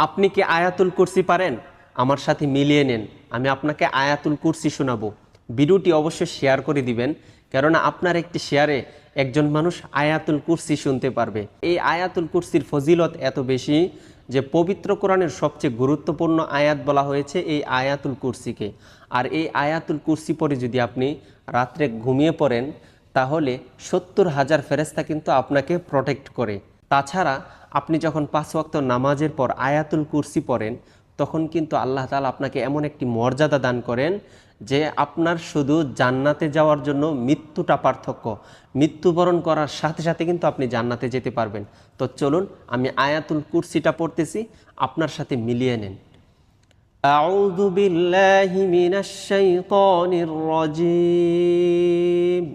আপনি কি আয়াতুল কুরসি পারেন? আমার সাথে মিলিয়ে নেন, আমি আপনাকে আয়াতুল কুরসি শোনাবো। ভিডিওটি অবশ্যই শেয়ার করে দিবেন, কেননা আপনার একটি শেয়ারে একজন মানুষ আয়াতুল কুরসি শুনতে পারবে। এই আয়াতুল কুরসির ফজিলত এত বেশি যে পবিত্র কোরআনের সবচেয়ে গুরুত্বপূর্ণ আয়াত বলা হয়েছে এই আয়াতুল কুরসিকে। আর এই আয়াতুল কুরসি পরে যদি আপনি রাত্রে ঘুমিয়ে পড়েন, তাহলে 70,000 ফেরেশতা কিন্তু আপনাকে প্রোটেক্ট করে। তাছাড়া আপনি যখন 5 ওয়াক্ত নামাজের পর আয়াতুল কুরসি পড়েন, তখন কিন্তু আল্লাহ তাআলা আপনাকে এমন একটি মর্যাদা দান করেন যে আপনার শুধু জান্নাতে যাওয়ার জন্য মৃত্যুটা পার্থক্য। মৃত্যুবরণ করার সাথে সাথে কিন্তু আপনি জান্নাতে যেতে পারবেন। তো চলুন আমি আয়াতুল কুরসিটা পড়তেছি, আপনার সাথে মিলিয়ে নেন। আউযু বিল্লাহি মিনাশ শাইতানির রাজীম।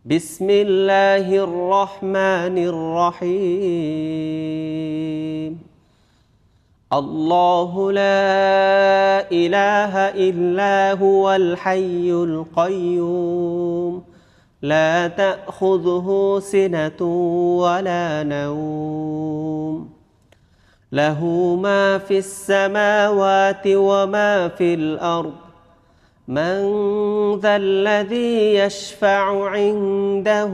বিসমিল্লাহির রহমানির রহিম। আল্লাহু লা ইলাহা ইল্লা হুয়াল হাইয়ুল কাইয়্যুম লা তাখুযুহু সিনাতুন ওয়ালা নাওম লাহু মা ফিস সামাওয়াতি ওয়া মা ফিল আরদ من ذا الذي يشفع عنده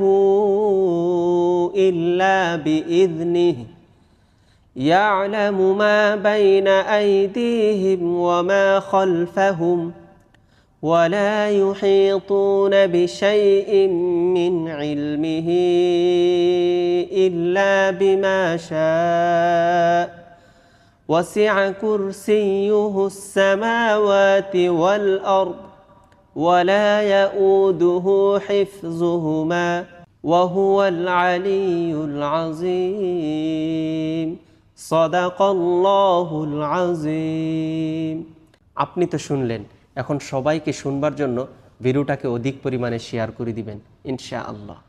إلا بإذنه يعلم ما بين أيديهم وما خلفهم ولا يحيطون بشيء من علمه إلا بما شاء وسع كرسيه السماوات والأرض ولا يؤوده حفظهما وهو العلي العظيم صدق الله العظيم। আপনি তো শুনলেন, এখন সবাইকে শুনবার জন্য ভিডিওটাকে অধিক পরিমাণে শেয়ার করে দিবেন ইনশাআল্লাহ।